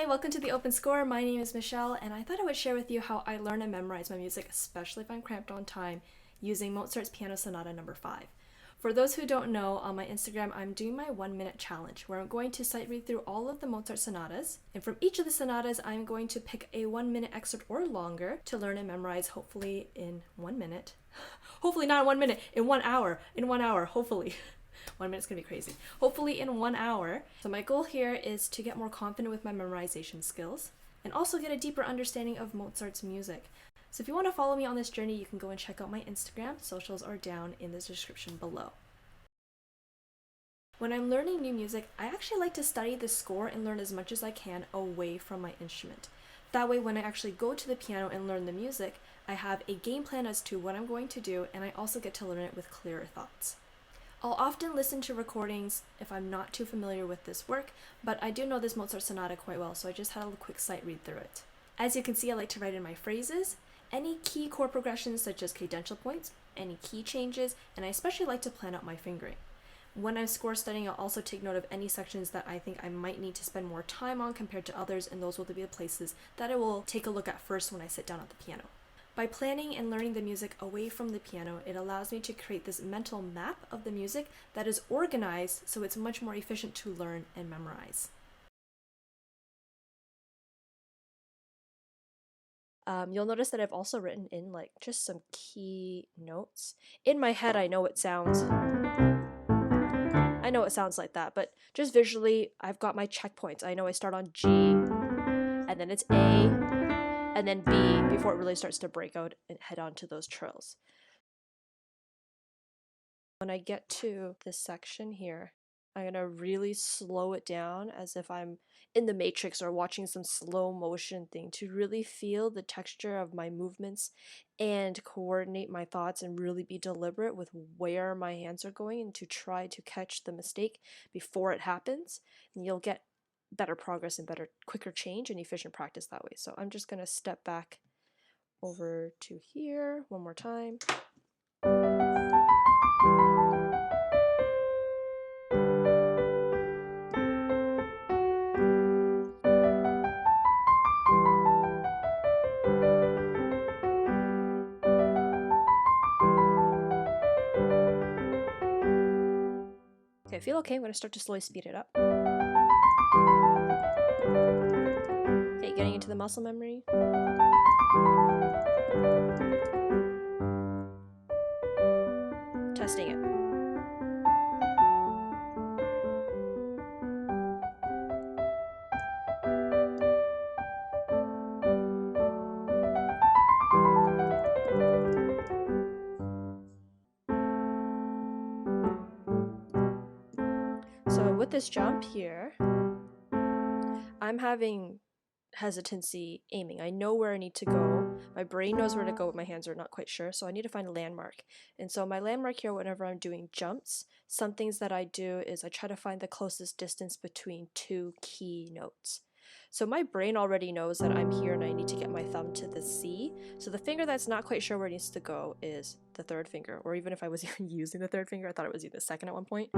welcome to the Open Score. My name is Michelle, and I thought I would share with you how I learn and memorize my music, especially if I'm cramped on time, using Mozart's Piano Sonata No. 5. For those who don't know, on my Instagram, I'm doing my 1-minute challenge, where I'm going to sight read through all of the Mozart sonatas, and from each of the sonatas, I'm going to pick a 1-minute excerpt or longer to learn and memorize, hopefully in 1 minute. Hopefully not in 1 minute, in 1 hour. In 1 hour, hopefully. 1 minute's gonna be crazy. Hopefully in 1 hour. So my goal here is to get more confident with my memorization skills and also get a deeper understanding of Mozart's music. So if you want to follow me on this journey, you can go and check out my Instagram. Socials are down in the description below. When I'm learning new music, I actually like to study the score and learn as much as I can away from my instrument. That way, when I actually go to the piano and learn the music, I have a game plan as to what I'm going to do, and I also get to learn it with clearer thoughts. I'll often listen to recordings if I'm not too familiar with this work, but I do know this Mozart sonata quite well, so I just had a quick sight read through it. As you can see, I like to write in my phrases, any key chord progressions such as cadential points, any key changes, and I especially like to plan out my fingering. When I'm score studying, I'll also take note of any sections that I think I might need to spend more time on compared to others, and those will be the places that I will take a look at first when I sit down at the piano. By planning and learning the music away from the piano, it allows me to create this mental map of the music that is organized so it's much more efficient to learn and memorize. You'll notice that I've also written in just some key notes. In my head, I know it sounds like that, but just visually, I've got my checkpoints. I know I start on G, and then it's A, and then B before it really starts to break out and head on to those trills. When I get to this section here, I'm going to really slow it down as if I'm in the Matrix or watching some slow motion thing to really feel the texture of my movements and coordinate my thoughts and really be deliberate with where my hands are going and to try to catch the mistake before it happens. And you'll get better progress and quicker change and efficient practice that way. So I'm just going to step back over to here one more time. Okay, I feel okay. I'm going to start to slowly speed it up. Okay, getting into the muscle memory. Testing it. So with this jump here, I'm having hesitancy aiming. I know where I need to go. My brain knows where to go, but my hands are not quite sure. So I need to find a landmark. And so my landmark here, whenever I'm doing jumps, some things that I do is I try to find the closest distance between two key notes. So my brain already knows that I'm here and I need to get my thumb to the C. So the finger that's not quite sure where it needs to go is the third finger. Or even if I was even using the third finger, I thought it was even the second at one point.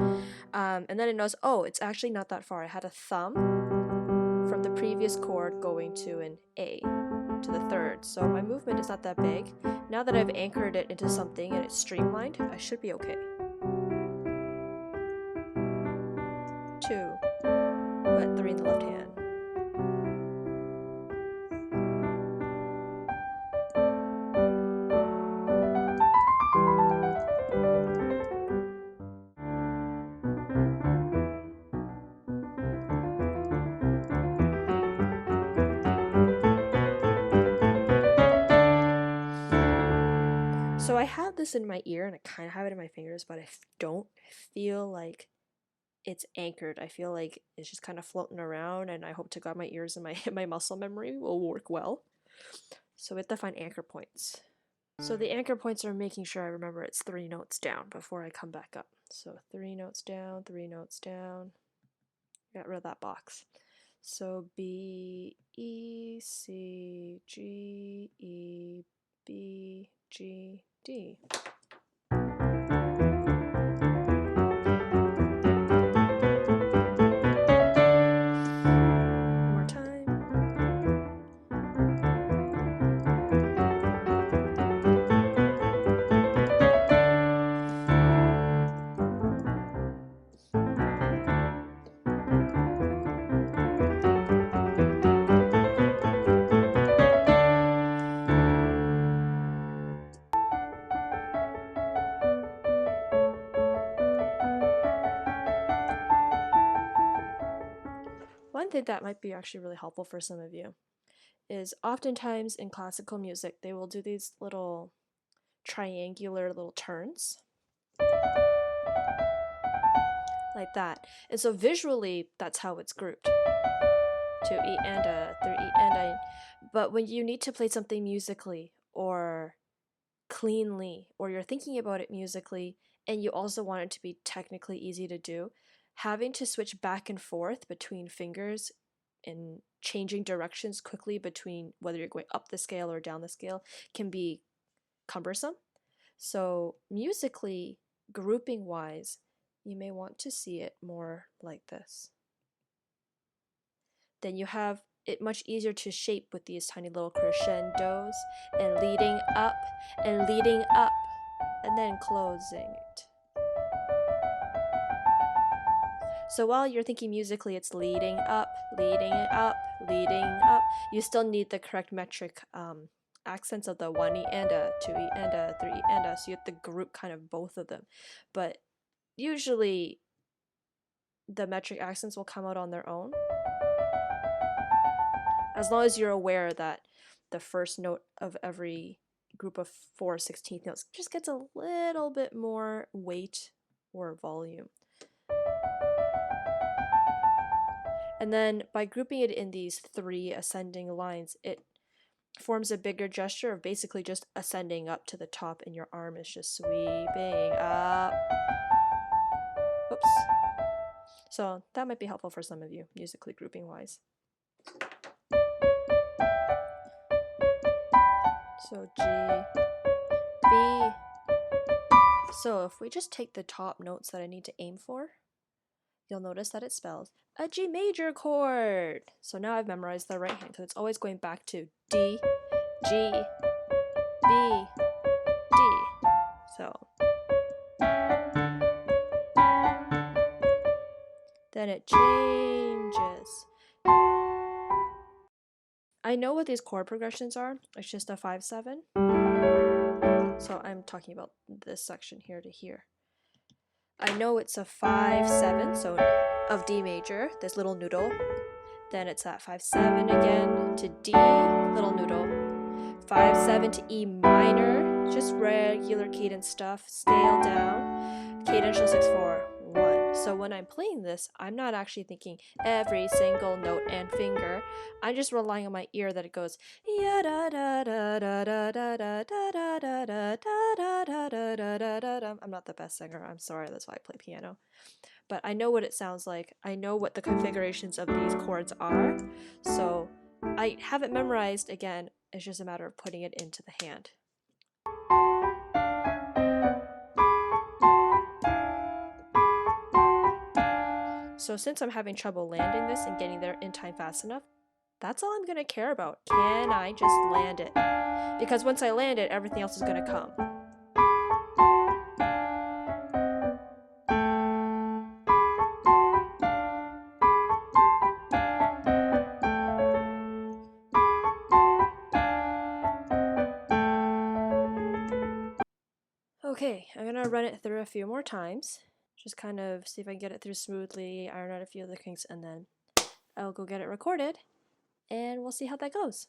And then it knows, oh, it's actually not that far. I had a thumb from the previous chord going to an A, to the third. So my movement is not that big. Now that I've anchored it into something and it's streamlined, I should be okay. 2, but 3 in the left hand. So I have this in my ear and I kind of have it in my fingers, but I don't feel like it's anchored. I feel like it's just kind of floating around, and I hope to God my ears and my muscle memory will work well. So we have to find anchor points. So the anchor points are making sure I remember it's 3 notes down before I come back up. So 3 notes down, 3 notes down. Got rid of that box. So B, E, C, G, E, B, G, D. One more time. think that might be actually really helpful for some of you is oftentimes in classical music, they will do these little triangular little turns like that. And so visually, that's how it's grouped. 2E and a, 3E and a. But when you need to play something musically or cleanly, or you're thinking about it musically, and you also want it to be technically easy to do, having to switch back and forth between fingers and changing directions quickly between whether you're going up the scale or down the scale can be cumbersome. So musically, grouping wise, you may want to see it more like this. Then you have it much easier to shape with these tiny little crescendos and leading up and leading up and then closing it. So while you're thinking musically, it's leading up, leading up, leading up. You still need the correct metric accents of the 1E and a, 2E and a, 3E and a, so you have to group kind of both of them. But usually the metric accents will come out on their own, as long as you're aware that the first note of every group of 4/16 notes just gets a little bit more weight or volume. And then by grouping it in these 3 ascending lines, it forms a bigger gesture of basically just ascending up to the top, and your arm is just sweeping up. Oops. So that might be helpful for some of you, musically grouping wise. So G, B. So if we just take the top notes that I need to aim for, you'll notice that it spells a G major chord. So now I've memorized the right hand because it's always going back to D, G, B, D. So then it changes. I know what these chord progressions are. It's just a 5/7. So I'm talking about this section here to here. I know it's a 5/7, so of D major, this little noodle. Then it's that 5/7 again to D, little noodle. 5/7 to E minor, just regular cadence stuff, scale down, cadential 6/4, 1. So when I'm playing this, I'm not actually thinking every single note and finger. I'm just relying on my ear that it goes ya da da da da da da da da da da da da da da da da da. I'm not the best singer, I'm sorry, that's why I play piano. But I know what it sounds like. I know what the configurations of these chords are. So I have it memorized again. It's just a matter of putting it into the hand. So since I'm having trouble landing this and getting there in time fast enough, that's all I'm going to care about. Can I just land it? Because once I land it, everything else is going to come. Okay, I'm going to run it through a few more times. Just kind of see if I can get it through smoothly, iron out a few of the kinks, and then I'll go get it recorded, and we'll see how that goes.